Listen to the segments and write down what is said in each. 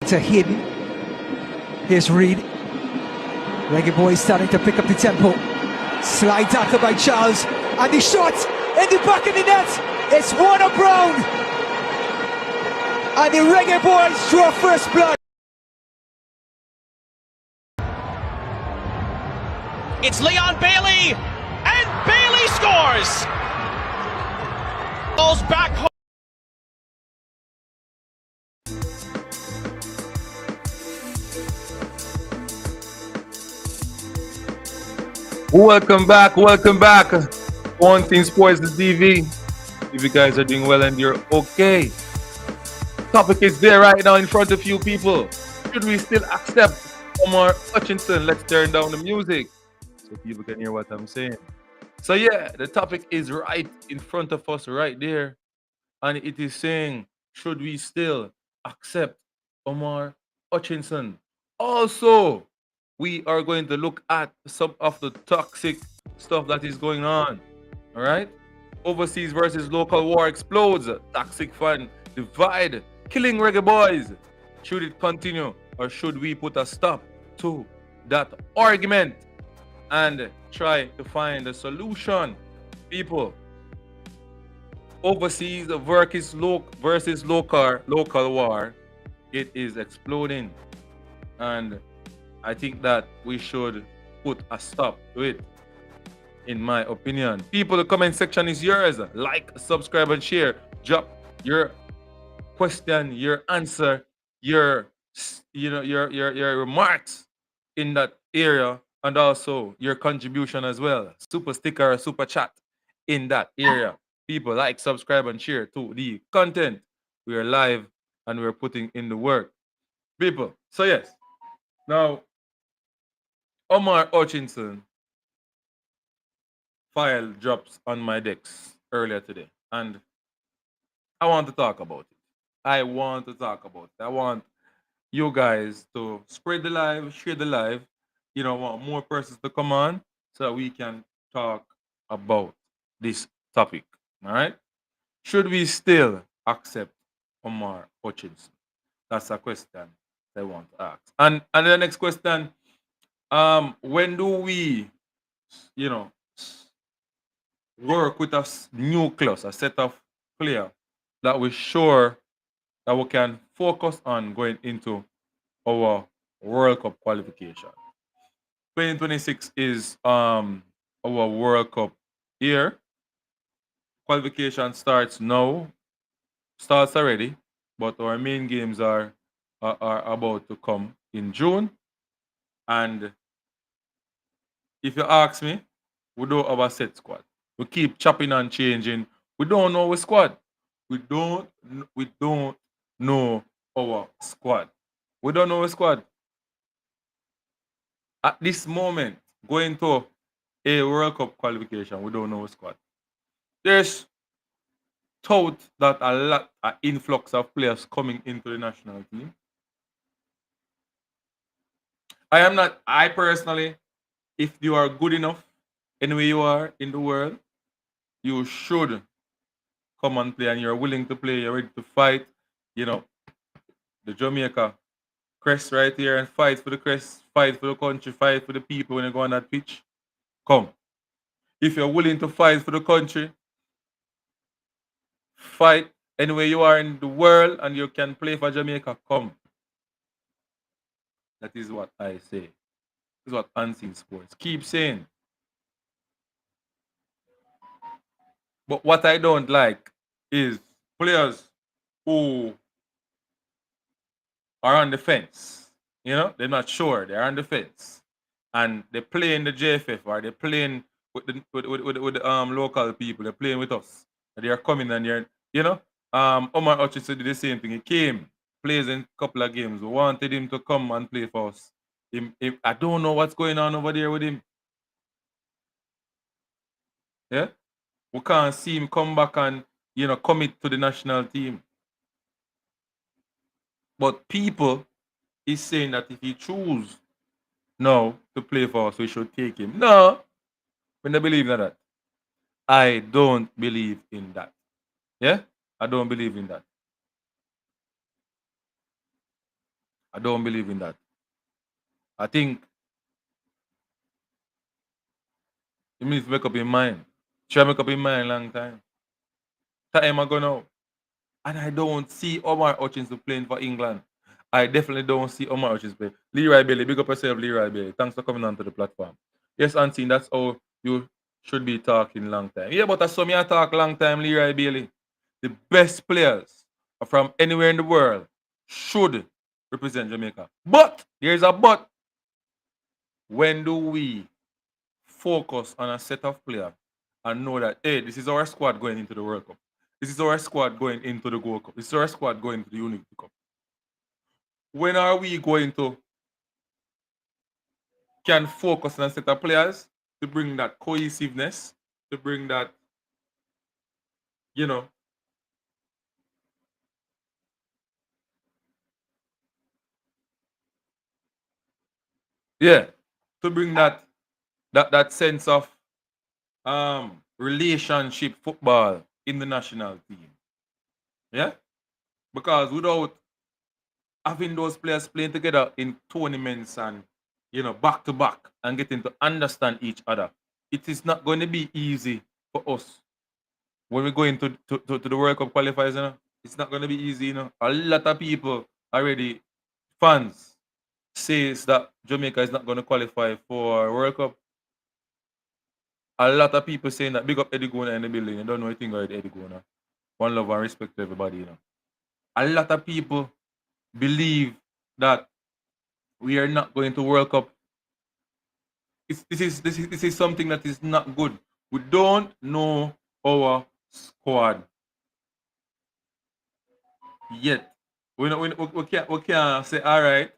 to hidden. Here's Reed. Reggae Boyz starting to pick up the tempo. Slide tackle by Charles. And the shot in the back of the net. It's Warner Brown. And the Reggae Boyz draw first blood. It's Leon Bailey. And Bailey scores. Goes back home. Welcome back. One Thing Sports, the DV. If you guys are doing well and you're okay. Topic is there right now in front of you people. Should we still accept Omari Hutchinson? Let's turn down the music so people can hear what I'm saying. So yeah, the topic is right in front of us right there. And it is saying, should we still accept Omari Hutchinson? Also, we are going to look at some of the toxic stuff that is going on. All right? Overseas versus local war explodes. ToxicFan divide, killing Reggae Boyz. Should it continue or should we put a stop to that argument and try to find a solution? People, overseas versus local war, it is exploding. And I think that we should put a stop to it, in my opinion. People, the comment section is yours. Like, subscribe, and share. Drop your question, your answer, your remarks in that area, and also your contribution as well. Super sticker or super chat in that area. People, like, subscribe, and share to the content. We are live and we're putting in the work. People, so yes. Now, Omari Hutchinson file drops on my decks earlier today, and I want to talk about it. I want you guys to spread the live, share the live. I want more persons to come on so that we can talk about this topic. All right? Should we still accept Omari Hutchinson? That's a question I want to ask. And the next question, when do we, work with a nucleus, a set of players that we're sure that we can focus on going into our World Cup qualification? 2026 is our World Cup year. Qualification starts already, but our main games are about to come in June. And if you ask me, we don't have a set squad. We keep chopping and changing. We don't know our squad. We don't know our squad. We don't know our squad. At this moment, going to a World Cup qualification, we don't know our squad. There's thought that an influx of players coming into the national team. I personally, if you are good enough anywhere you are in the world, you should come and play, and you're willing to play, you're ready to fight, the Jamaica crest right here, and fight for the crest, fight for the country, fight for the people when you go on that pitch. Come. If you're willing to fight for the country, fight anywhere you are in the world, and you can play for Jamaica, come. That is what I say. This is what Unseen Sports keep saying. But what I don't like is players who are on the fence. They're not sure. They're on the fence. And they're playing the JFF, or they're playing with the local people. They're playing with us. And they're coming and Omari Hutchinson did the same thing. He came, plays in a couple of games. We wanted him to come and play for us. I don't know what's going on over there with him. Yeah? We can't see him come back and, commit to the national team. But people is saying that if he choose now to play for us, we should take him. No, we don't believe in that. I don't believe in that. Yeah? I don't believe in that. I don't believe in that. I think you need to make up your mind. Try make up your mind long time. Time ago now. And I don't see Omar Hutchinson playing for England. I definitely don't see Omar Hutchinson play. Leroy Bailey, big up yourself, Leroy Bailey. Thanks for coming onto the platform. Yes, Auntie, that's how you should be talking long time. Yeah, but I saw me I talk long time, Leroy Bailey. The best players from anywhere in the world should represent Jamaica. But there's a but. When do we focus on a set of players and know that, hey, this is our squad going into the World Cup. This is our squad going into the Gold Cup. This is our squad going to the Unity Cup. When are we going to can focus on a set of players to bring that cohesiveness, to bring that, you know, yeah, to bring that sense of relationship football in the national team. Yeah? Because without having those players playing together in tournaments and back to back and getting to understand each other, it is not going to be easy for us when we go into to the World Cup qualifiers. It's not going to be easy. A lot of people already, fans, says that Jamaica is not going to qualify for World Cup. A lot of people saying that. Big up Eddie Gona in the building. You don't know anything about Eddie Gona. One love and respect to everybody. A lot of people believe that we are not going to World Cup. This is something that is not good. We don't know our squad yet. We can't say, all right,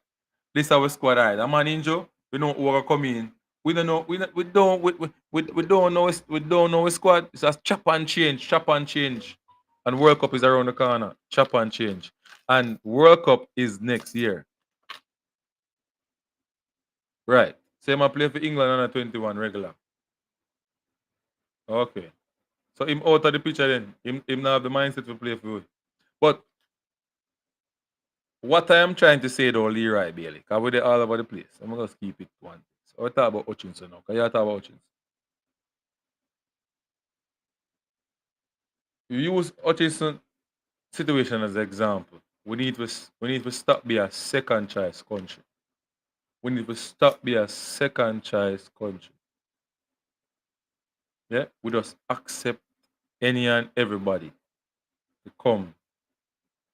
this is our squad. All right, I'm an injury. We know who are coming. We don't know. We don't know. We don't know a squad. It's just chop and change. And World Cup is around the corner. Chop and change. And World Cup is next year. Right. Same I play for England under 21 regular. Okay. So him out of the picture then. Him not have the mindset to play for you. But what I am trying to say though, Leroy Bailey, because we're all over the place. I'm gonna keep it one. So we talk about Hutchinson now. Can you talk about Hutchinson? You use Hutchinson situation as an example. We need to stop being a second choice country. We need to stop being a second choice country. Yeah? We just accept any and everybody to come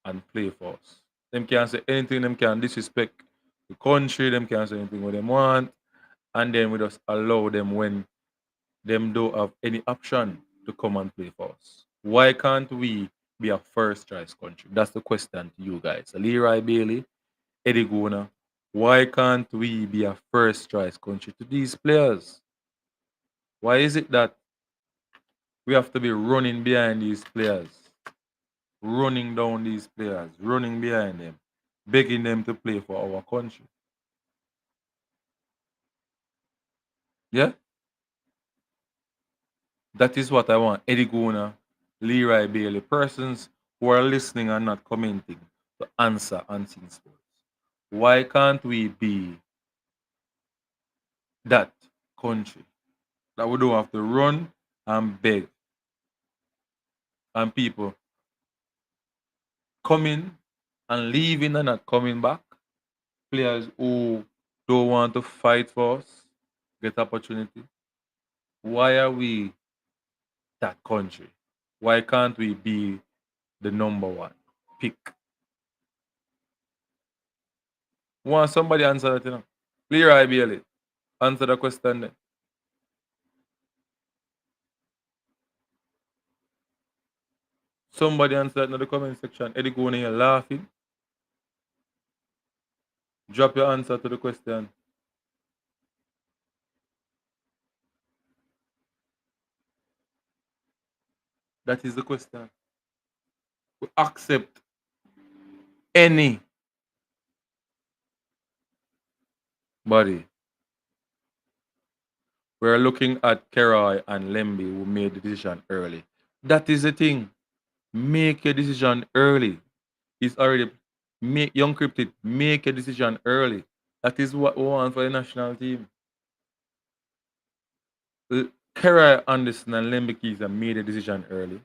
and play for us. Them can't say anything, them can disrespect the country, them can't say anything what them want, and then we just allow them when them don't have any option to come and play for us. Why can't we be a first choice country? That's the question to you guys. Leroy Bailey, Eddie Gona, why can't we be a first choice country to these players? Why is it that we have to be running behind these players, running down these players, running behind them, begging them to play for our country? Yeah? That is what I want. Eddie Gona, Leroy Bailey, persons who are listening and not commenting to answer Unseen Sports. Why can't we be that country that we don't have to run and beg and people coming and leaving and not coming back? Players who don't want to fight for us get opportunity. Why are we that country? Why can't we be the number one pick? Want somebody answer that, Leroy Bailey, answer the question then. Somebody answer that in the comment section. Eddie going here laughing. Drop your answer to the question. That is the question. We accept any body. We're looking at Keroy and Lemby who made the decision early. That is the thing. Make your decision early. It's already Make young cryptid, make a decision early. That is what we want for the national team. Kera Anderson and Lembekiza made a decision early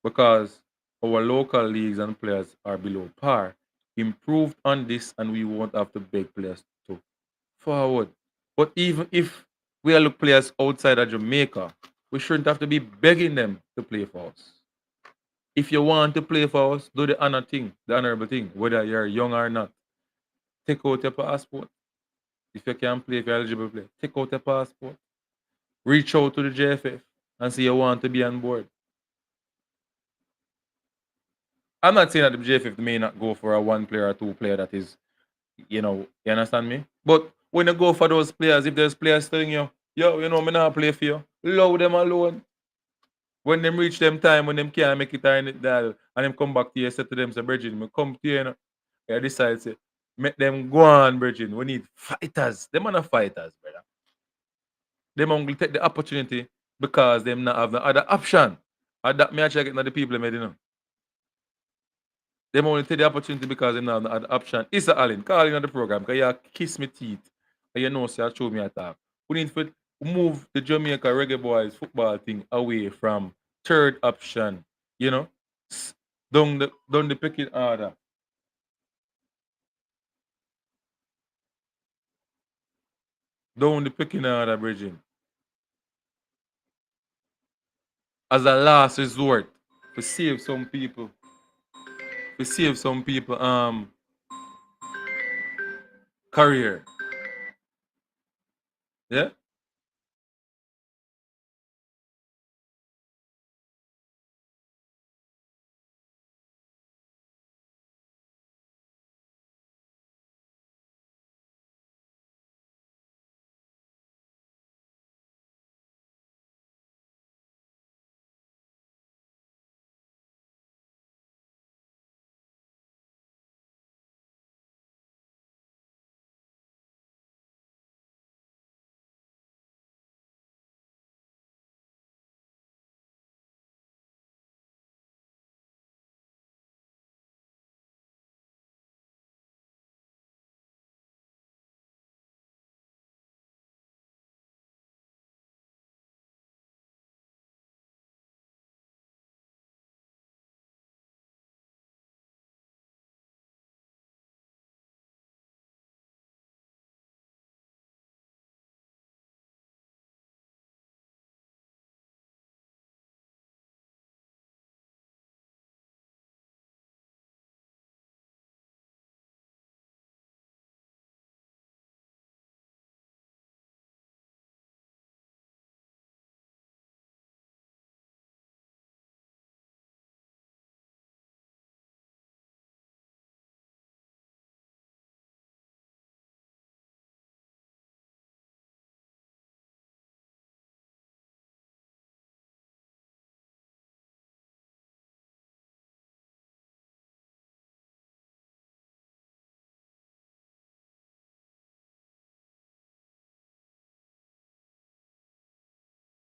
because our local leagues and players are below par. Improved on this, and we won't have to beg players to forward. But even if we are look players outside of Jamaica, we shouldn't have to be begging them to play for us. If you want to play for us, do the honorable thing, whether you're young or not. Take out your passport. If you can play, if you're eligible to play, take out your passport. Reach out to the JFF and say you want to be on board. I'm not saying that the JFF may not go for a one player or two player that is, you understand me? But when you go for those players, if there's players telling you, yo, me not play for you, allow them alone. When them reach them time, when them can't make it and them come back to you, say to them, say, Bridget, me come to you, you decide, say, make them go on, Bridget. We need fighters. Them are not fighters, brother. Them only take the opportunity because them not have no other option. And that me actually get the people made, Them only take the opportunity because them not have no other option. Issa Allen, call in on the program, because you kiss me teeth. And you know, so you show me a talk. We need to move the Jamaica Reggae Boyz football thing away from third option, you know, down the picking order. Down the picking order, Bridging. As a last resort to save some people. To save some people career. Yeah?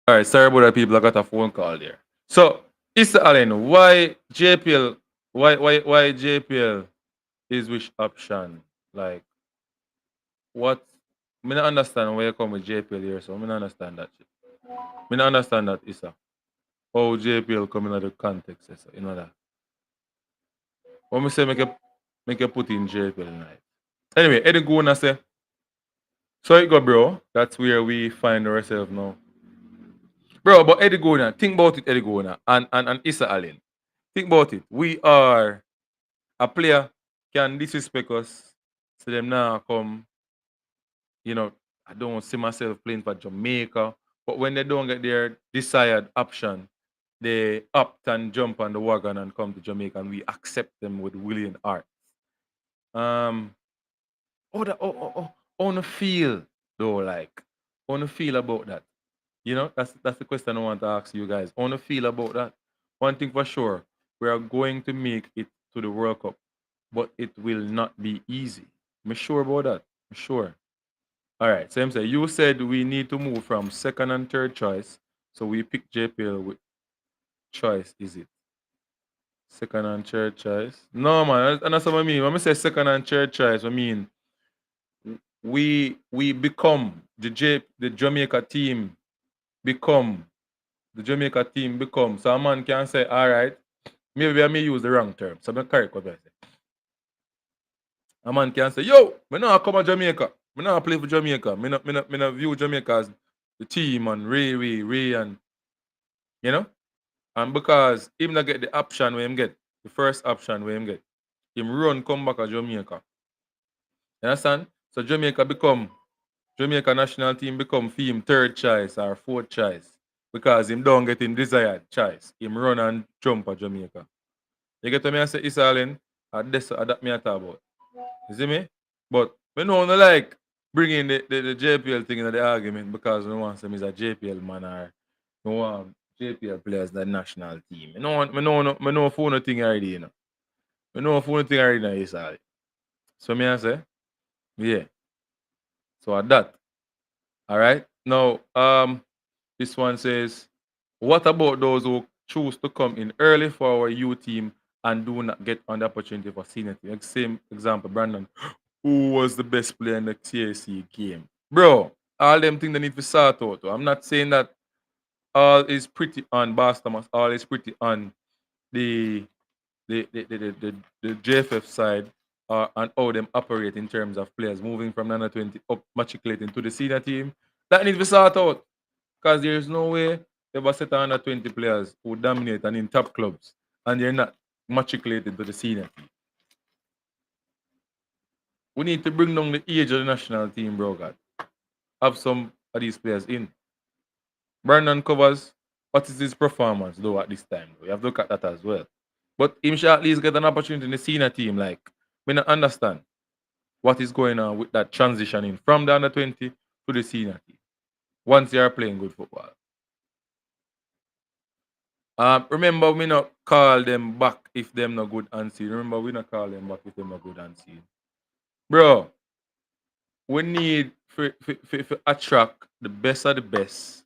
All right, sorry about that, people. I got a phone call there. So, Issa Allen, why JPL? Why JPL is which option? Like, what? Me not understand where you come with JPL here, so me not understand that shit. Me not understand that, Issa. How JPL come in the context, Issa, that. What me say make you put in JPL night. Anyway, Eddie Gona say, so it go, bro. That's where we find ourselves now. Bro, but Eddie Gona, think about it, Eddie Gona, and Issa Allen. Think about it. We are a player can disrespect us, so them now come, I don't see myself playing for Jamaica. But when they don't get their desired option, they opt and jump on the wagon and come to Jamaica, and we accept them with willing heart. Um, how to feel though, like, how to feel about that? That's the question I want to ask you guys. How to feel about that? One thing for sure, we are going to make it to the World Cup, but it will not be easy. I'm sure about that. I'm sure. All right. So I'm saying you said we need to move from second and third choice, so we pick JPL with choice. Is it? Second and third choice. No, man, and that's what I mean. When I say second and third choice, I mean we become the Jamaica team become the Jamaica team become. So a man can say, all right, maybe I may use the wrong term. So I'm correct what I say. A man can say, yo, me not come to Jamaica. Me not play for Jamaica. Me not view Jamaica as the team and Ray and you know? And because him not get the option where him get, the first option where him get, him run come back to Jamaica. You understand? So Jamaica national team become for him third choice or fourth choice. Because him don't get him desired choice. Him run and jump at Jamaica. You get what me I say, Isalin? And that's that me I talk about. You see me? But we know no like bringing the JPL thing in the argument because we want some is a JPL man or we want JPL players in the national team. Me know phone thing already, you know. Me know phone thing already now, Isali. So me I say, yeah. So at that. All right. Now, this one says, what about those who choose to come in early for our U team and do not get on the opportunity for senior team? Like same example, Brandon. Who was the best player in the TAC game? Bro, all them things they need to sort out. I'm not saying that all is pretty on Boston, all is pretty on the the JFF side and how them operate in terms of players moving from under 20 up matriculating to the senior team. That needs to be sorted out. Because there's no way they ever set under 20 players who dominate and in top clubs and they're not matriculated to the senior team. We need to bring down the age of the national team, bro. God. Have some of these players in. Brandon Covers, what is his performance though at this time? We have to look at that as well. But him should at least get an opportunity in the senior team. Like, we not understand what is going on with that transitioning from the under 20 to the senior team once they are playing good football. Remember, we not call them back if them not good and see. Remember, we not call them back if them not good and see. Bro, we need to attract the best of the best.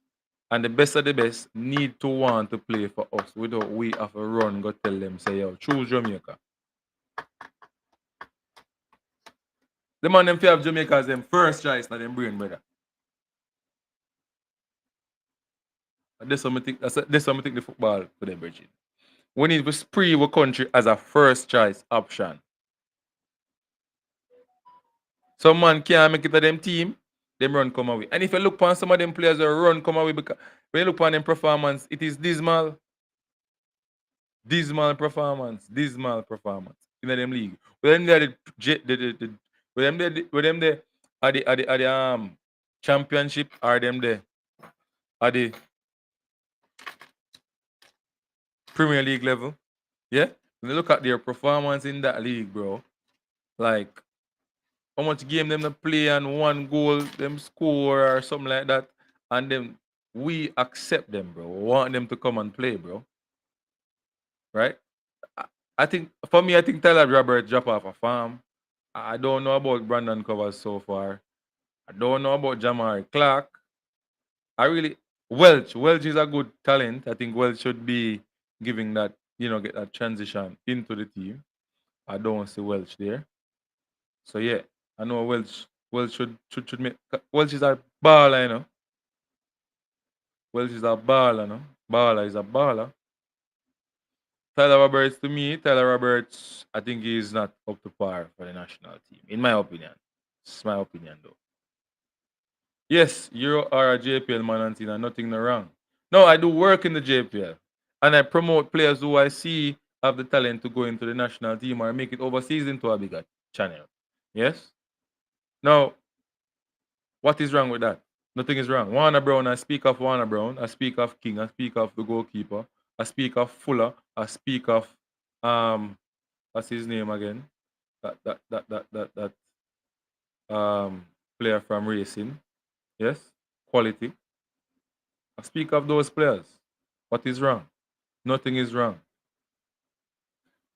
And the best of the best need to want to play for us without we have a run go tell them, say, yo, choose Jamaica. The man them fi have Jamaica as them first choice, not them brain, brother. That's how I think the football for them, Bridget. We need to spree our country as a first choice option. Some man can't make it to them team, them run come away. And if you look upon some of them players that run come away, because when you look upon them performance, it is dismal. Dismal performance. Dismal performance in them league. When them there are the championship, are them there at the Premier League level. Yeah? When you look at their performance in that league, bro, like how much game them play and one goal them score or something like that, and then we accept them, bro. We want them to come and play, bro. Right? I think for me, I think Tyler Roberts drop off a farm. I don't know about Brandon Covers so far. I don't know about Jamari Clark. I really Welch is a good talent. I think Welch should be giving that, get that transition into the team. I don't see Welch there. So yeah, I know Welch should make Welch is a baller, Welch is a baller, no? Baller is a baller. Tyler Roberts, I think he's not up to par for the national team, in my opinion. It's my opinion, though. Yes, you are a JPL man, and nothing no wrong. No, I do work in the JPL, and I promote players who I see have the talent to go into the national team or make it overseas into a bigger channel. Yes? Now, what is wrong with that? Nothing is wrong. Warner Brown, I speak of Warner Brown, I speak of King, I speak of the goalkeeper, I speak of Fuller, I speak of what's his name again? That player from Racing. Yes? Quality. I speak of those players. What is wrong? Nothing is wrong.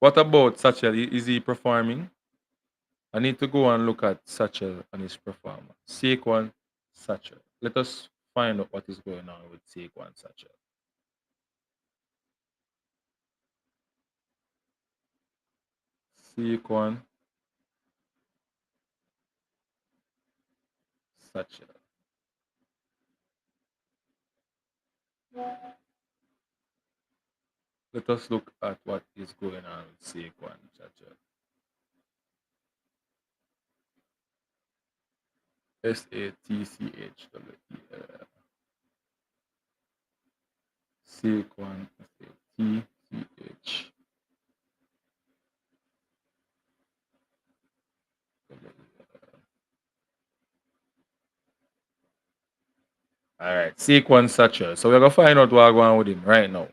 What about Satchel? Is he performing? I need to go and look at Satchel and his performance. Saquon Satchel. Let us find out what is going on with Saquon Satchel. Saquon Satchel. Let us look at what is going on with Saquon Satchel. Satchel. Saquon Satch. All right, Saquon Satchel. So we're gonna find out what's going on with him right now.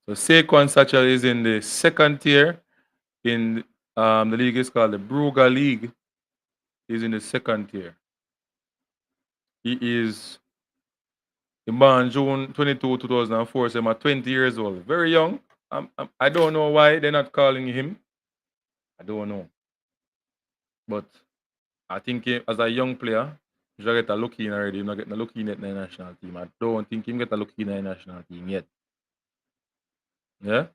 So Saquon Satchel is in the second tier in the league is called the Bruga League. He's in the second tier. He is born June 22, 2004, so he's 20 years old. Very young. I don't know why they're not calling him. I don't know. But I think as a young player, he should get a look in already. He's not getting a look in at the national team. I don't think he get a look in the national team yet. Yeah?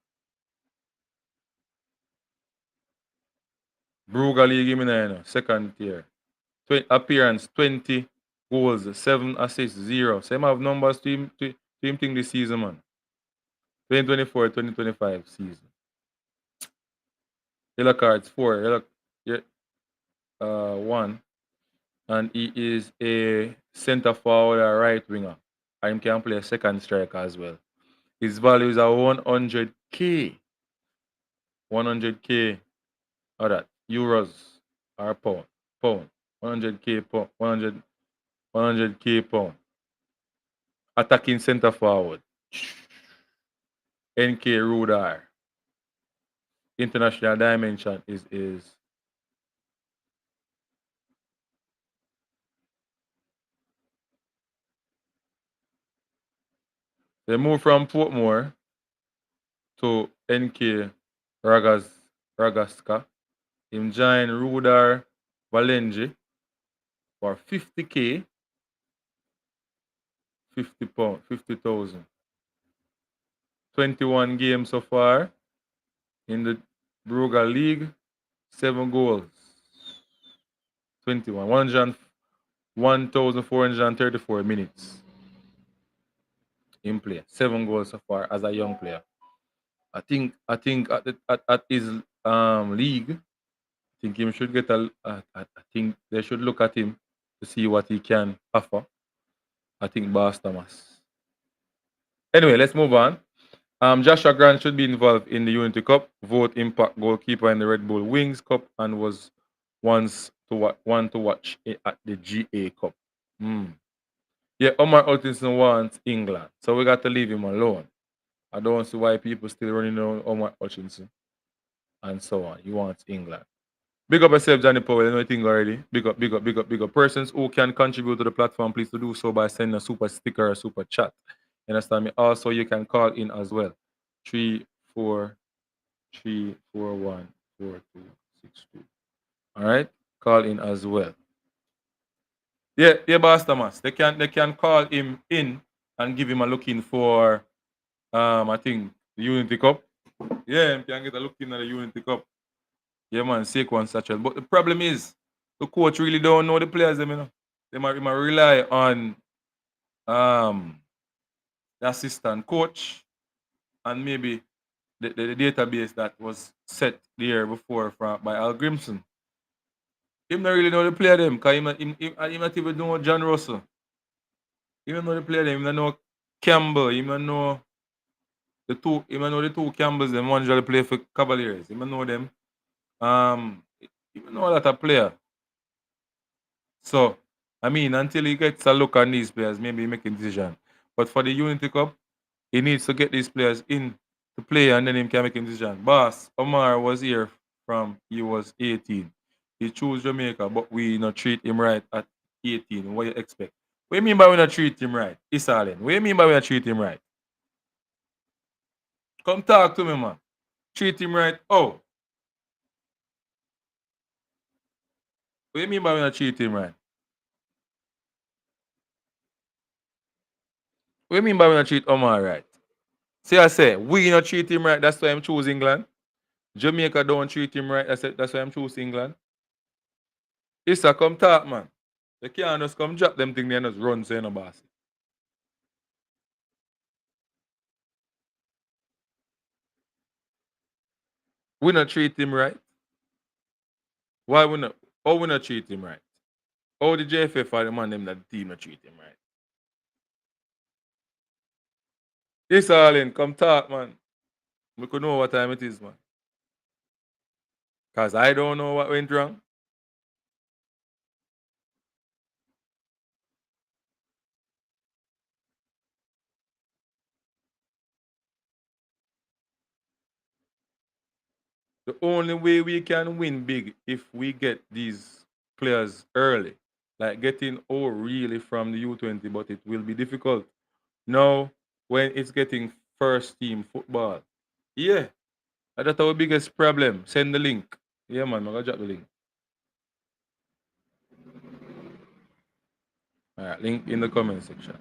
Bruga League, give me now, second tier. Appearance 20 goals, 7 assists, 0. So him have numbers to him thing this season, man. 2024-2025 season. Yellow cards 4, one, and he is a center forward or right winger. And he can play a second striker as well. His value is a 100k. 100k or that euros or pound. 100k pound. 100k pound. Attacking center forward. NK Rudar. International dimension is they moved from Portmore to NK Ragaska. Him join Rudar Valenji for 50k, 50 pound, 50,000. 21 games so far in the Bruga League, 7 goals. 21, 1,434 minutes in play. 7 goals so far as a young player. I think at his league, I think him should get I think they should look at him to see what he can offer. I think Boss Thomas. Anyway, let's move on. Joshua Grant should be involved in the Unity Cup, vote impact goalkeeper in the Red Bull Wings Cup, and was once one to watch at the GA Cup. Yeah, Omar Hutchinson wants England, so we got to leave him alone. I don't see why people still running around Omar Hutchinson and so on. He wants England. Big up yourself, Johnny Powell. You know anything already? Big up, big up, big up, big up. Persons who can contribute to the platform, please to do so by sending a super sticker or a super chat. You understand me? Also, you can call in as well. 343414262. All right, call in as well. Yeah, Boss Thomas. They can call him in and give him a looking for I think the Unity Cup. Yeah, you can get a look in at the Unity Cup. Yeah, man, Saquon Satchel. But the problem is, the coach really don't know the players, you know. They might rely on the assistant coach and maybe the database that was set the year before by Al Grimson. Him not really know the player them, because he not even know John Russell. He don't know the player them, he don't know Campbell, he don't know the two Campbells, them one usually play for Cavaliers. He don't know them. He don't know a lot of player. So, I mean, until he gets a look on these players, maybe he make a decision. But for the Unity Cup, he needs to get these players in to play and then he can make a decision. Boss, Omar was here from he was 18. He chose Jamaica, but we not treat him right at 18. What you expect? What you mean by we not treat him right? Isalin. What you mean by we not treat him right? Come talk to me, man. Treat him right. Oh. What you mean by we not treat him right? What you mean by we not treat Omar right? See, I say, we not treat him right, that's why I'm choose England. Jamaica don't treat him right, that's why I'm choose England. Issa, come talk, man. They can't just come drop them thing there and just run, say no boss. We not treat him right. Why we not? How we not treat him right? How the JFF are the man them that the team not treat him right? This all in, come talk, man. We could know what time it is, man. Cause I don't know what went wrong. The only way we can win big if we get these players early, like getting really from the U20, but it will be difficult. Now, when it's getting first team football, yeah, that's our biggest problem. Send the link. Yeah, man, I'm gonna drop the link. All right, link in the comment section.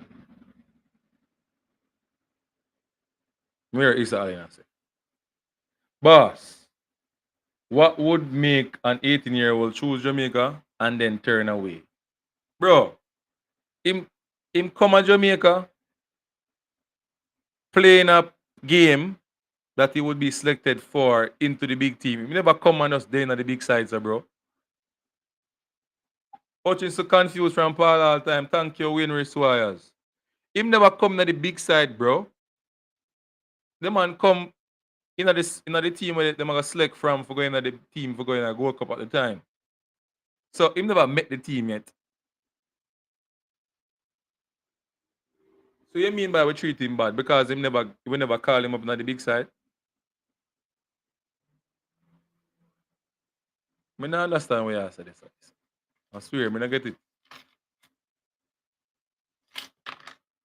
Where is Alina say? Boss, what would make an 18-year-old choose Jamaica and then turn away? Bro, him come to Jamaica playing a game that he would be selected for into the big team. He never come on us there on the big sides, bro. Hutchinson confused from Paul all the time. Thank you, Wayne Swires. Him never come to the big side, bro. The man come in the team where they gonna select from for going to the team for going to Gold Cup at the time. So him never met the team yet. So you mean by we treat him bad because we never call him up on the big side? I don't understand why you say this. I swear, I don't get it.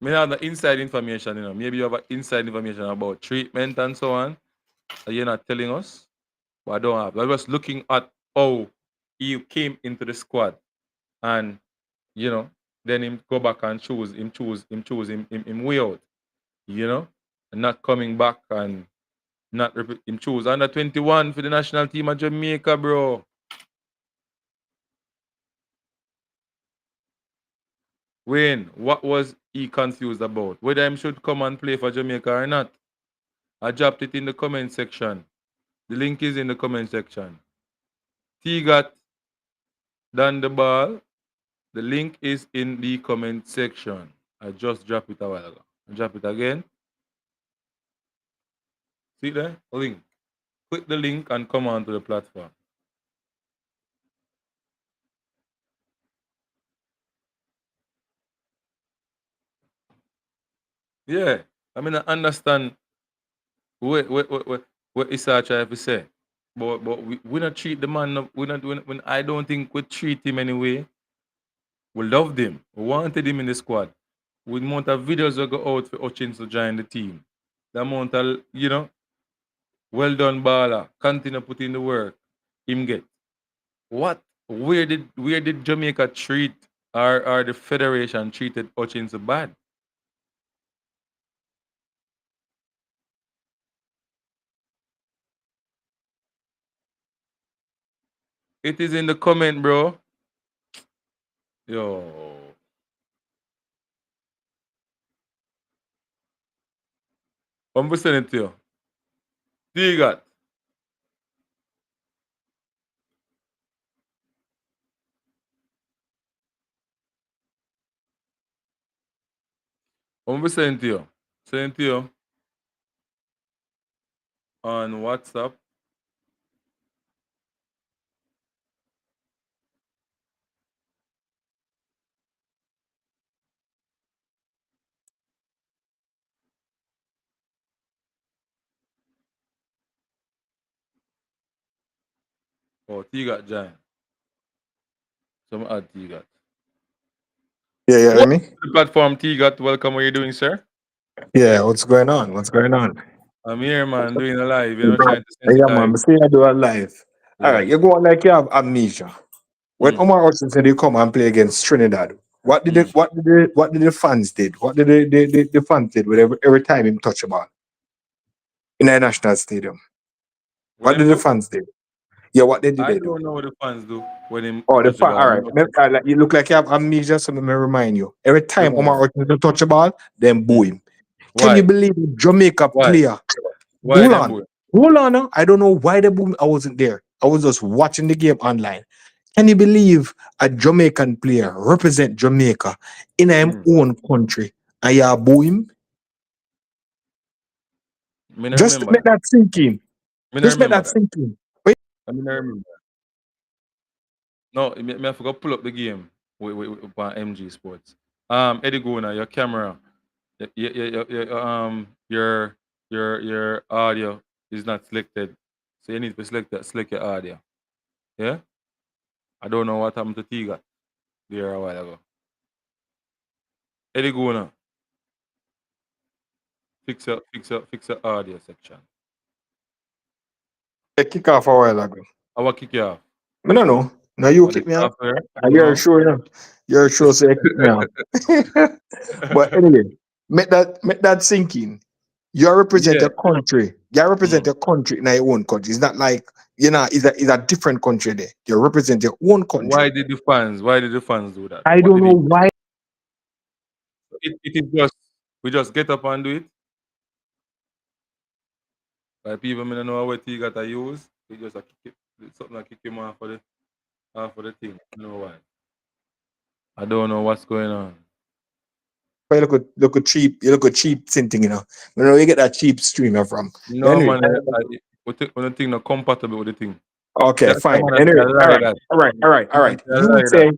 I have the inside information, Maybe you have inside information about treatment and so on that you're not telling us, but I don't have. I was looking at how he came into the squad and, then him go back and choose him way out, and not coming back and not him choose under 21 for the national team of Jamaica, bro. Wayne, what was he confused about? Whether him should come and play for Jamaica or not? I dropped it in the comment section. The link is in the comment section. T got done the ball. The link is in the comment section. I just dropped it a while ago. I drop it again. See there? Link. Click the link and come onto the platform. Yeah. I mean, I understand what Issa trying to say. But we not treat the man, when I don't think we treat him anyway. We loved him. We wanted him in the squad. With the amount of videos we go out for Hutchinson to join the team. The amount of, well done baller, continue put in the work, him get. What? Where did Jamaica treat or the federation treated Hutchinson bad? It is in the comment, bro. Yo. I'm gonna send it to you. Do you got? I'm gonna send it to you. Send it to you on WhatsApp. Oh, T got giant. Some add T got. Yeah, you hear me? The platform T got. Welcome. What are you doing, sir? Yeah, what's going on? What's going on? I'm here, man, doing a live. Trying to Yeah, man, sensitize. I see I do it live. Yeah. All right, you go on like you have amnesia. When Mm. Omar Hutchinson said he come and play against Trinidad, what did the fans did? What did the fans did with every time him touch a ball? in a national stadium. What them did the do? fans do? Yeah, what did I they do? don't know what the fans do when they Oh, the touch the fan. ball. All I right. know. You look like you have amnesia, so let me remind you. Every time Remind me. Omar Hutchinson touch the ball, then boo him. Can you Why? believe a Jamaica Why? player? Why Hold them on. boy? Hold on. Now. I don't know why they boo me. I wasn't there. I was just watching the game online. Can you believe a Jamaican player represent Jamaica in his own country and you boo him? Me not Just remember make that. that sink in. Me not Just make remember that that. sink in. I mean, I remember. No, me I forgot pull up the game with on MG Sports. Eddie Gona, your camera, your audio is not selected, so you need to select your audio. Yeah, I don't know what happened to Tiga there a while ago. Eddie Gona, fix your audio section. Kick off a while ago. I will kick you off. I don't know. Now you Or the kick me off. software. Don't You're know. sure enough. You're sure so you kick me off. But anyway, make that sink in. You represent Yeah. a country. You represent Mm. a country in your own country. It's not like it's a different country there. You represent your own country. Why did the fans? Why did the fans do that? I What don't did know he? why. It is just we just get up and do it. Like people may not know what he got to use. We just kick it, something like kick him off of the thing. You know why? I don't know what's going on. But you look a cheap thing, you know. You know where you get that cheap streamer from. No Anyway, man, when the thing not compatible with the thing. okay, That fine. man Anyway, I lie that. all Man right. I You lie that. say,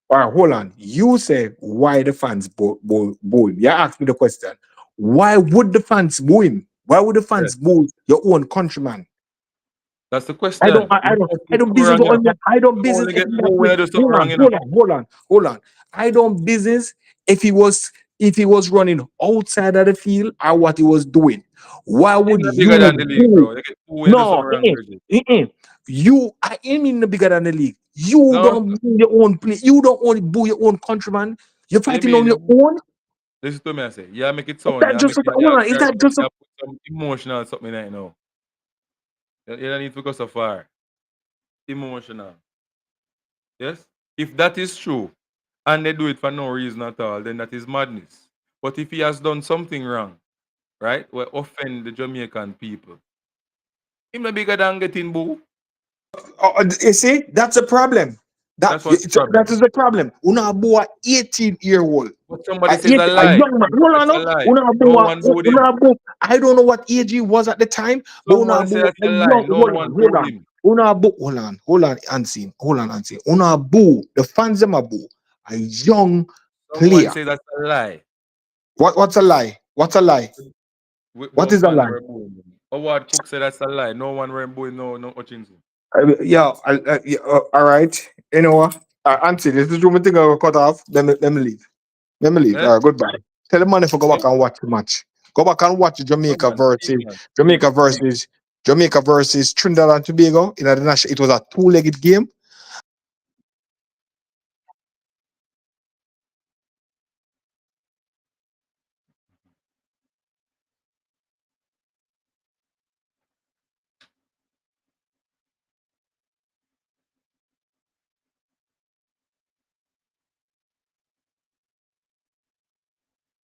all right, hold on. You say why the fans boo him. You ask me the question. Why would the fans boo him? Why would the Yeah. fans boo your own countryman? That's the question. I don't Too business wrong, you on know. your, I don't You business only if get he boo when you do something hold wrong, on, you know. hold on. I don't business if he was running outside of the field or what he was doing. Why He's would not bigger you than the league, boo? bro. You get boo when you do No, something wrong, Bridget. I am in the bigger than the league. You No? don't boo your own play. You don't only boo your own countryman. You're What do you fighting on mean? your own. Listen to me, I say. Yeah, make it Is sound. that Yeah, just make a, it. hold on? Is that just a Yeah, put some emotional something right now. You don't need to go so far. Emotional. Yes? If that is true, and they do it for no reason at all, then that is madness. But if he has done something wrong, right, will offend the Jamaican people, him no bigger than getting boo. You see, that's a problem. That's what's the That problem. is the problem. Una boy 18-year-old. But somebody says a A lie. young man. Hold on That's a now. lie. No one booed him. I don't know what age he was at the time, but Someone say that's a a lie. young No one booed him. hold on, Unseen. Una boo. The fans them a boo. A young Someone player. say that's a lie. What's a lie? What's a lie? What No is a fans lie? were booing him. Howard Cook said that's a lie. No one were booing no Hutchinson. Yeah, all right. You know what? Auntie, this is one thing I will cut off. Let me leave. Let me leave. Eh? Goodbye. Tell the man if I go Eh? back and watch the match. Go back and watch No Jamaica man. versus Speak man. Speak. Jamaica versus Jamaica versus Trinidad and Tobago in the national. It was a two-legged game.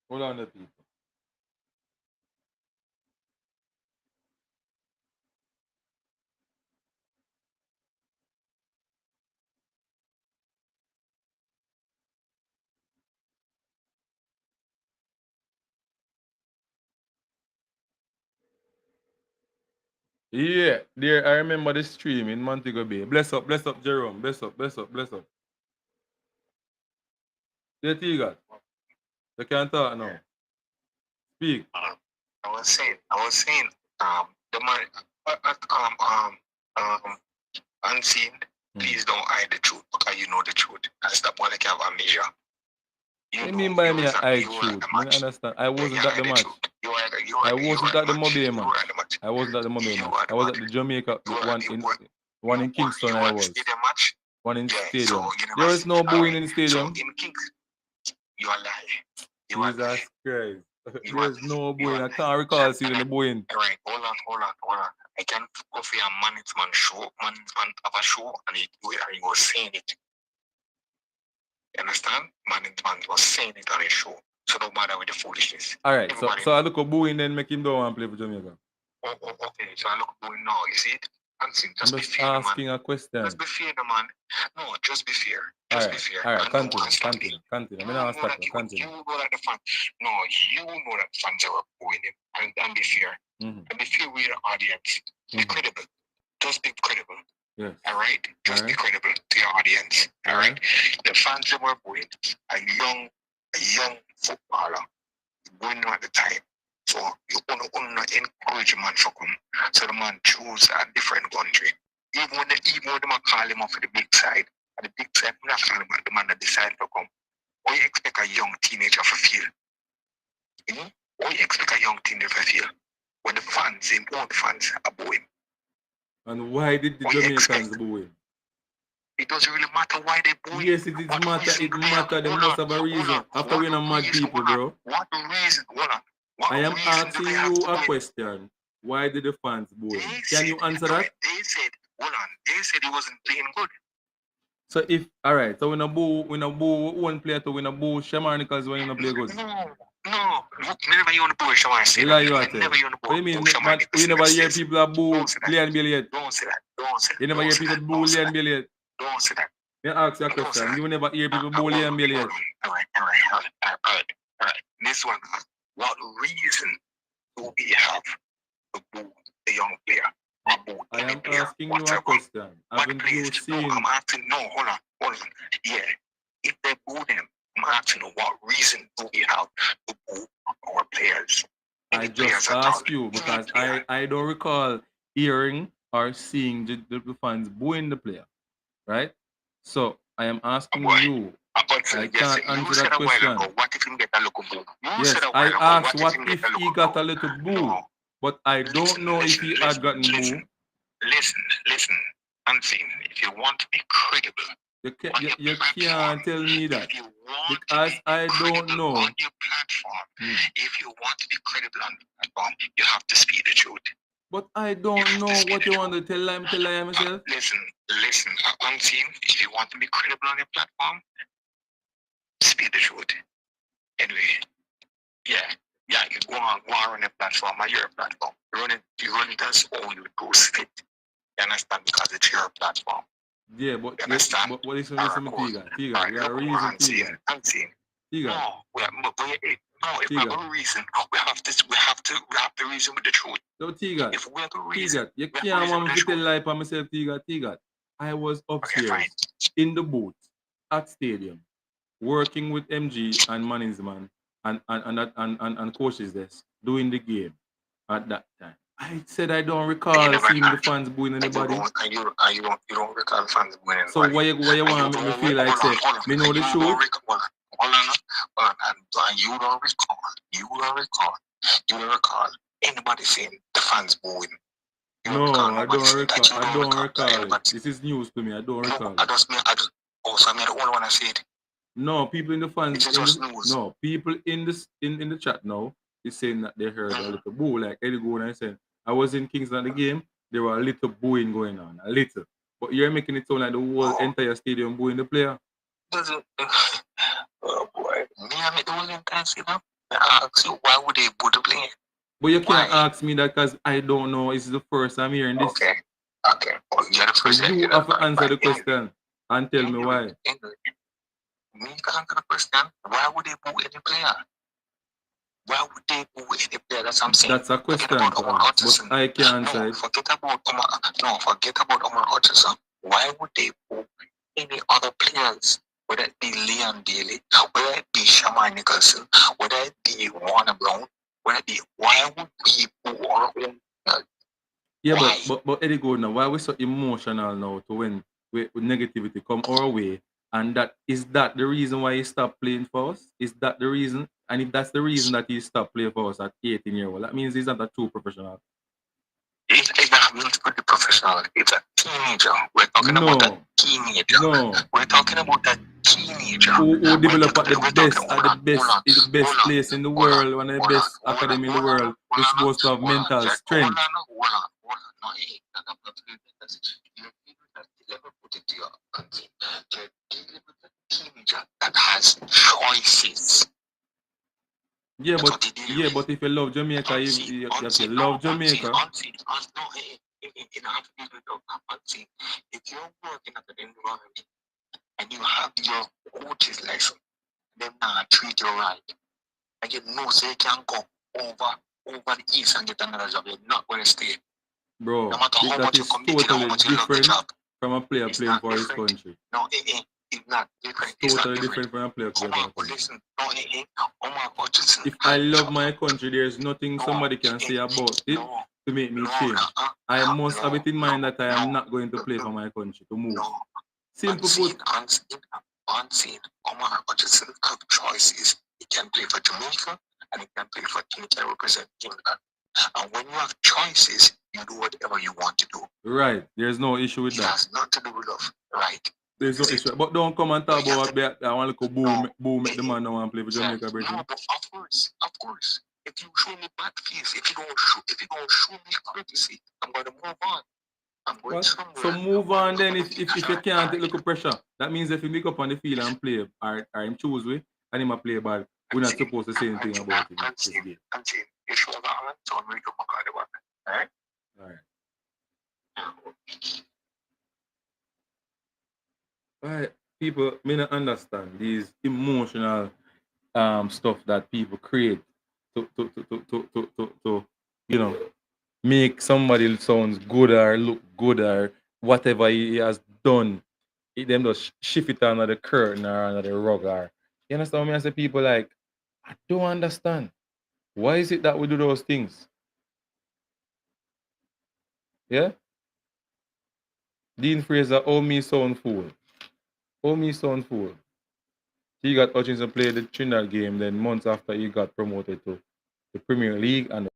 Hold on the people. Yeah, there I remember the stream in Montego Bay. Bless up, Jerome. Bless up. Yeah, Tiga. You can't talk now. Speak. I was saying, the man, unseen. Please don't hide the truth because you know the truth. And stop when like you have amnesia. What do you mean by me I truth? I understand. I wasn't at the match. I wasn't at the Mobile match. I wasn't at the Mobile match. I was at the Jamaica one in Kingston I was. One in stadium. There was no booing in the stadium. You are lying. Jesus Christ. There's no booing. I can't recall seeing the booing. Alright, hold on. I can go for your management show, management of a show, and he was saying it. You understand? Management was saying it on his show. So no matter with the foolishness. Alright, so I look at booing then make him don't want to play for Jamaica. Okay, so I look at booing now. You see it? I'm just asking a question. Just be fair, man. No, just be fair. Just be fair. Alright, continue. I'm not stop. Continue. You know that the fans. No, you know that fans are booing him. And be fair. And be fair with your audience. Be credible. Just be credible. Yes. Alright? Just be credible to your audience. Alright? The fans were booing a young footballer going at the time. So you want to encourage a man to come. So the man choose a different country. Even when they call him off at the big side, I'm not calling him the man that decided to come. What you expect a young teenager to feel? What you expect a young teenager to feel? When the fans, him own fans, are booing. And why did the Jamaicans boo him? It doesn't really matter why they boo him. Yes, it matter. It matter. They must have a reason. After we're not mad people, bro. What reason? Hold on. I am asking you a question. Why did the fans boo him? Can you answer that? They said, hold on. They said he wasn't playing good. So if alright, so we no boo one player to win a boo Shamar because when you play good. No. Never you on the boo Shamar. Never you what do you mean? You never hear people that boo Leon Billiard. Don't say that. You never hear people boo Leon Billiard. Don't say that. Let me ask you a question. You never hear people boo Leon Billiard. Alright. This one, what reason do we have to boo the young player? I am asking you a question. Haven't you seen? I'm asking, no, hold on. Yeah, if they boo them, I'm asking what reason do we have to boo our players? I just asked you because I don't recall hearing or seeing the fans booing the player, right? So I am asking you. I can't answer that question. What if he get a little boo? Yes, I asked what if he got a little boo, but I don't know if he had gotten boo. Listen. I'm saying, if you want to be credible, you can't tell me that because I don't know. On your platform, if you want to be credible on the platform, you have to speak the truth. But I don't know what you want to tell I myself. Listen. I'm saying, if you want to be credible on your platform, speak the truth. Anyway, yeah, you go on a platform, on your platform. You run it as all you do fit. You understand? Because it's your platform. Yeah, but listen to me, Tiga. You have a reason, I'm saying. Tiga. No, if we have a reason, we have the reason with the truth. So Tiga, if we have a reason, Tiga, you can't want me to tell lie for myself, Tiga. I was upstairs in the booth at stadium, working with MG and management and coaches desk, doing the game at that time. I said I don't recall seeing the fans booing anybody. You don't recall fans booing anybody. So why you want me to feel like say me know the truth? And you don't recall anybody saying the fans booing. No, I don't recall it. This is news to me. I don't recall it. So I'm the only one that said. No, people in the fans. No, people in the chat now is saying that they heard a little boo, like Eddie Gordon saying. I was in Kingston at the game. There were a little booing going on, a little. But you're making it sound like the whole entire stadium booing the player. Oh boy, me and me the whole entire stadium. I ask you, why would they boo the player? But you can't ask me that because I don't know. It's the first I'm hearing this. Okay. Oh, you're the first. So you have to answer the question and tell me why. Me to answer the question. Why would they boo any player? Why would they boo any player? That's what I'm saying. That's a question, but I can't answer it. Forget about Omari Hutchinson. Why would they boo any other players? Whether it be Leon Daly, whether it be Shamar Nicholson, whether it be Warner Brown, whether it be, why would we boo our own? Yeah, but Eddie Gordon, why we so emotional now to when negativity come our way? And is that the reason why he stopped playing for us? Is that the reason? And if that's the reason that he stopped playing for us at 18 years old, that means he's not a true professional. It's not meant to be professional. It's a teenager. We're talking about a teenager. No. We're talking about that teenager. Who develop at We're the talking, best place in the world, one of the best academy in the world, who's supposed to have mental strength. No, let me put it to you. You're dealing with a teenager that has choices. Yeah, That's but what they're dealing with. but if you love Jamaica, you have to love Jamaica. If you're working at an environment and you have your coach's lesson, them not treat you right, and you know say you can go over the east and get another job, you're not going to stay. Bro, No matter how that much you is commit, how totally much you love the different job. from a player It's playing not for his different. country. No, it's not different. It's It's not totally different. different from a player playing for a country. Listen, no, Omar Hutchinson. If I love my country, there's nothing somebody can say about it to make me change. I must have it in mind that I am not going to play for my country to move. No. Simple put. Unseen, Omar Hutchinson have choices. He can play for Jamaica and he can play for King, can represent England. And when you have choices, you do whatever you want to do. Right. There's no issue with It that. has nothing to do with love. Right. There's no issue. But don't come and talk about I want to go boom at the man now and play for Jamaica, bro. No, but of course. If you show me bad face, if you don't show me courtesy, I'm going to move on. So move on then if you can't take little pressure. That means if you make up on the field and play or him choose with and him a play bad, we're not supposed to say anything about it. You show that on, so I'm going to come back to work. Alright? Alright. People may not understand these emotional stuff that people create to you know make somebody sounds good or look good or whatever he has done. Them just shift it under the curtain or under the rug or you understand what I say? People like I don't understand. Why is it that we do those things? Yeah? Dean Fraser, oh me sound fool. Oh me sound fool. He got Hutchinson played the Trinidad game, then months after he got promoted to the Premier League and